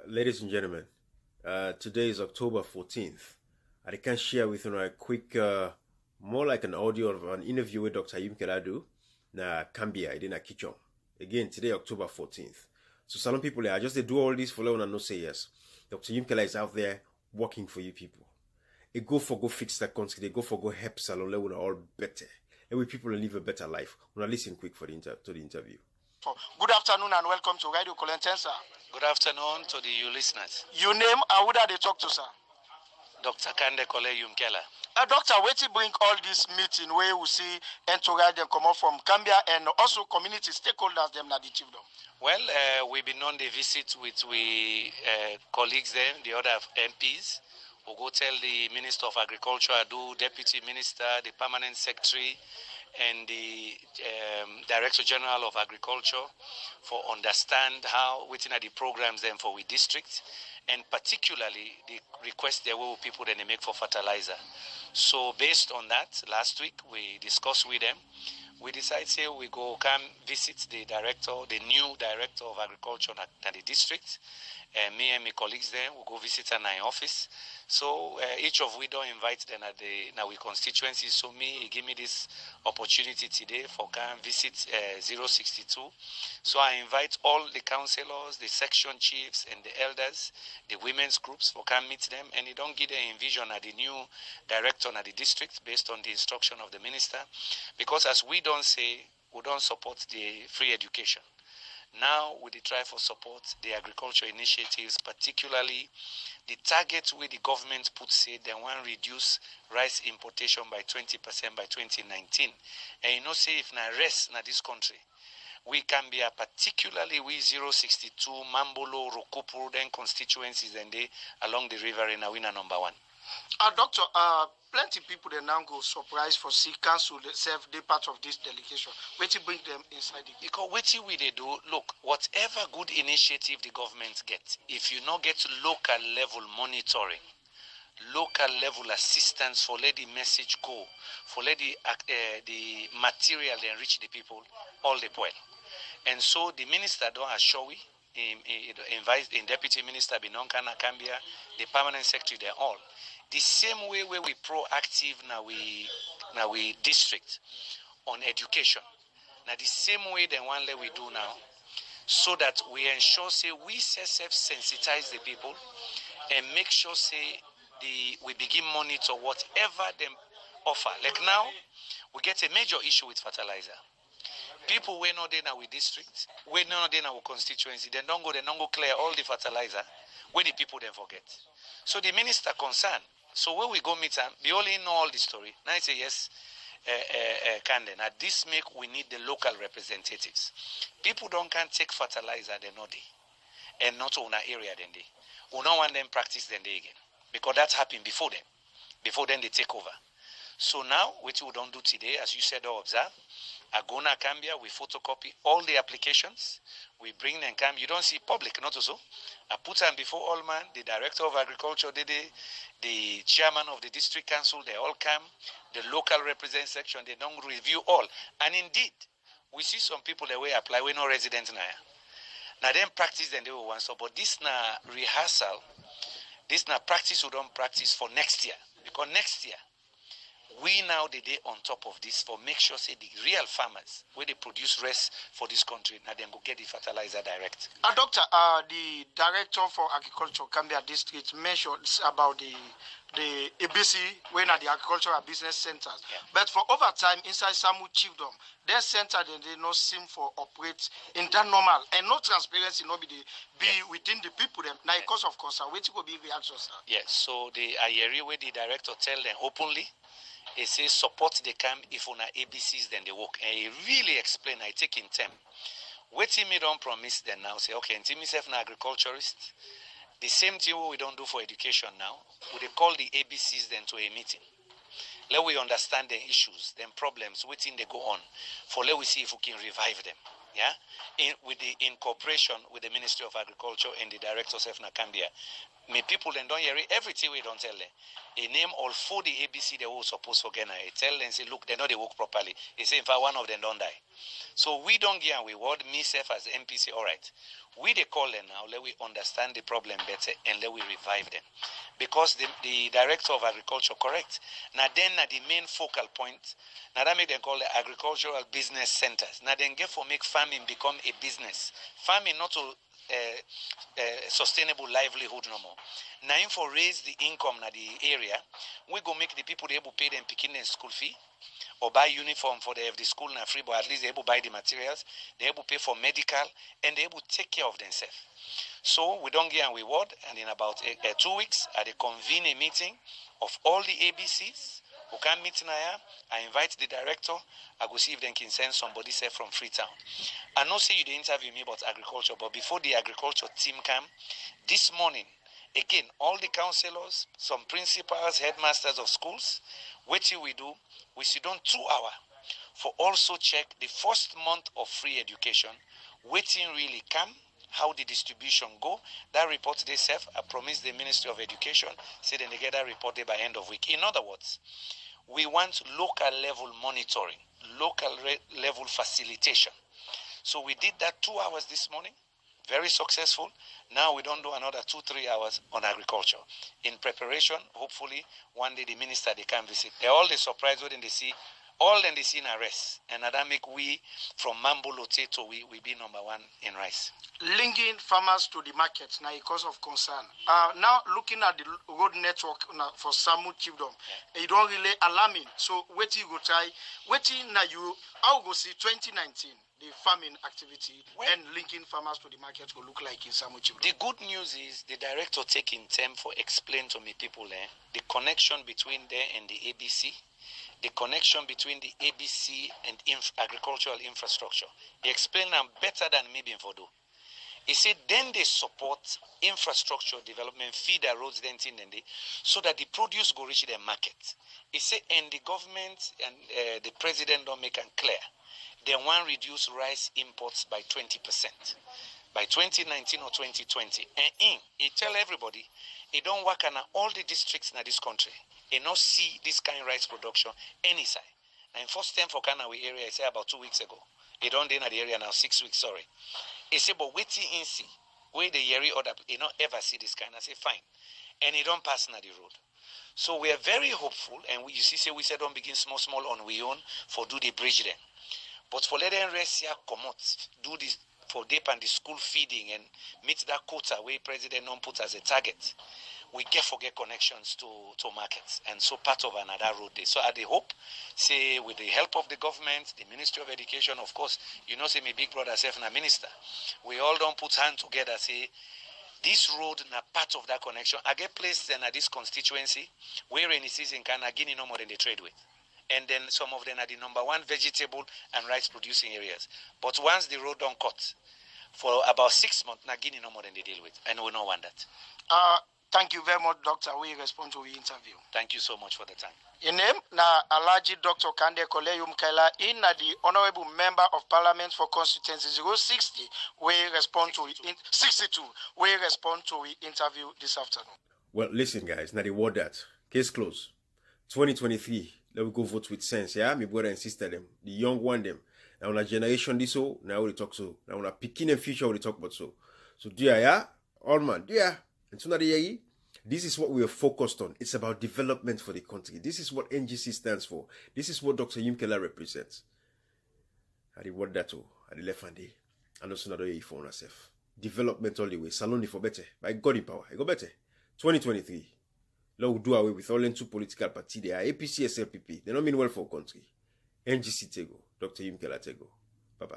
Ladies and gentlemen, today is October 14th. I can share with you a quick, more like an audio of an interview with Dr. Yum Keladu na Kambia, Idina Kichom. Again, today, October 14th. So, some people, I just they do all this for Leon and no say yes. Dr. Yum Kela is out there working for you people. They go for go fix that country, they go for go help Salon Leon all better. And we people live a better life. We're gonna listen quick to the interview. Good afternoon and welcome to Radio Colentensa. Good afternoon to you listeners. Your name and who they talk to, sir? Dr. Kande Kole Yumkela. Doctor, where to bring all this meeting where we see entourage them come up from Gambia and also community stakeholders them na the chiefdom? Well, we've been on the visit with colleagues then, the other MPs. We'll go tell the Minister of Agriculture, Deputy Minister, the Permanent Secretary, and the Director General of Agriculture for understand how within the programs then for we district, and particularly the request there will people then they make for fertilizer. So based on that, last week we discussed with them. We decided say we go come visit the new director of agriculture at the district. Me and my colleagues there will go visit in my office. So each of we don't invite them at our constituency. So he give me this opportunity today for come visit 062. So I invite all the councillors, the section chiefs, and the elders, the women's groups for come meet them. And they don't give them vision at the new director at the district based on the instruction of the minister, because as we don't say, we don't support the free education. Now we try for support the agriculture initiatives, particularly the target where the government put say they want to reduce rice importation by 20% by 2019. And say if na rest na this country, we can be particularly we 062, Mambolo, Rokupuru, then constituencies and they along the river in Awina number 1. Doctor, plenty people they now go surprised for see council themselves they part of this delegation. Where to bring them inside it? Because what we they do, look, whatever good initiative the government gets, if you not get local level monitoring, local level assistance for let the message go, for let the material enrich the people, all the well. And so the minister don't assure we. Invite the deputy minister Binonkana Kambia, the permanent secretary, they're all. The same way where we proactive now we district on education. Now the same way the one that we do now, so that we ensure say we sensitize the people and make sure say we begin monitor whatever them offer. Like now, we get a major issue with fertilizer. People we know they now with district, we know they now with constituency, they don't go clear all the fertilizer, where the people then forget. So the minister concerned. So when we go meet him, we only know all the story. Now I say yes, Kande. Now this make we need the local representatives. People can't take fertilizer, they know they, and not on our area then they. We don't want them practice then they again. Because that happened before them. Before then they take over. So now, what we don't do today, as you said or observe, I go na Cambia, we photocopy all the applications, we bring them come. You don't see public, not also. I put them before all man, the director of agriculture, the chairman of the district council, they all come, the local representative section, they don't review all. And indeed, we see some people that way apply, we're no residents now. Now then practice then they will want so, but this na rehearsal, this na practice we don't practice for next year. Because next year, we now the day on top of this for make sure say the real farmers where they produce rice for this country now then go get the fertilizer direct. Doctor, the director for agriculture Gambia district mentioned about the ABC when at the agricultural business centers. Yeah. But for over time inside Samu Chiefdom, their center they not seem for operate in that normal and no transparency no be within the people them. Now because of course waiting will be reaction, sir. Yes, so I hear where the director tell them openly. He says support the camp if on ABCs then they work. And he really explain, I take in time. What me don't promise them now, say, okay, and myself an agriculturist. The same thing we don't do for education now. We call the ABCs then to a meeting. Let we understand the issues, then problems, what thing they go on. For let we see if we can revive them. Yeah? In cooperation with the Ministry of Agriculture and the directors of Nakambia. me people then don't hear everything we don't tell them. He name all 4 the ABC they were supposed to get. I tell them, say, look, they know they work properly. He say, in fact, one of them don't die. So we don't get we word myself as MPC, all right. We they call them now, let we understand the problem better and let we revive them. Because the director of agriculture, correct. Now then the main focal point, now that make them call the agricultural business centers. Now then get for make farming become a business. Farming not to sustainable livelihood no more. Now for raise the income in the area, we go make the people able to pay them picking their school fee or buy uniform for the school na free, but at least they able to buy the materials, they able to pay for medical, and they able to take care of themselves. So we don't get a reward, and in about 2 weeks, I convene a meeting of all the ABCs who can meet now. I invite the director. I go see if they can send somebody say from Freetown. I know say you dey interview me about agriculture, but before the agriculture team come, this morning, again, all the councillors, some principals, headmasters of schools, what we do, we sit down 2 hours for also check the first month of free education, waiting really come, how the distribution go. That report they serve, I promise the Ministry of Education, say then they get that report there by end of week. In other words, we want local level monitoring, local level facilitation. So we did that 2 hours this morning, very successful. Now we don't do another 2-3 hours on agriculture. In preparation, hopefully one day the minister they can visit. They're all the surprise when they see, all then they see in arrest. And that make we from Mambo Loteto, we be number 1 in rice. Linking farmers to the markets now, a cause of concern. Now looking at the road network for Samu Chiefdom, it don't really alarming. So wait till you go try, waiting now you, I'll go see 2019. The farming activity and linking farmers to the market will look like in Samu Chiefdom. The good news is the director taking time for explain to me people the connection between there and the ABC, the connection between the ABC and agricultural infrastructure. He explained them better than me before do. He said then they support infrastructure development, feed the roads, then so that the produce go reach the market. He said and the government and the president don't make it clear. They want to reduce rice imports by 20% by 2019 or 2020. And he tell everybody, he don't work on all the districts in this country. He not see this kind of rice production any side. And first time for Kanawi area, I say about 2 weeks ago. He don't in the area now, 6 weeks, sorry. He said, but wait till he see, where the yearly order, he not ever see this kind. I say, fine. And he don't pass na the road. So we are very hopeful, and you see, say we said don't begin small on we own for do the bridge then. But for let them rest here, come out, do this for dip and the school feeding and meet that quota where President non put as a target. We forget connections to markets, and so part of another road day. So I hope, say with the help of the government, the Ministry of Education, of course, you know, say my big brother self na minister, we all don't put hands together, say this road na part of that connection. I get placed in this constituency where in the season can Guinea no more than they trade with. And then some of them are the number 1 vegetable and rice producing areas. But once the road don't cut, for about 6 months, na Guinea no more than they deal with. And we don't want that. Thank you very much, Doctor. We respond to the interview. Thank you so much for the time. In name, na Alaji Dr. Kande Koleyum Kaila, in the Honorable Member of Parliament for Constituency 060, we respond 62. To 62. We respond to the interview this afternoon. Well, listen, guys. Now the word that case closed. 2023. Let me go vote with sense. Yeah, my brother and sister them, the young one them. Now on a generation this so now we talk so. Now on a picking and future we talk about so. So dear, yeah, all man, dear. And so now this is what we are focused on. It's about development for the country. This is what NGC stands for. This is what Dr. Yimkela represents. I did what that I did left hand day. And also another year for ourselves. Development all the way. Salon for better. By God in power. I go better. 2023. Now we do away with all two political parties. They are APC, SLPP. They don't mean well for country. NGC Tego. Dr. Yimkela Tego. Bye-bye.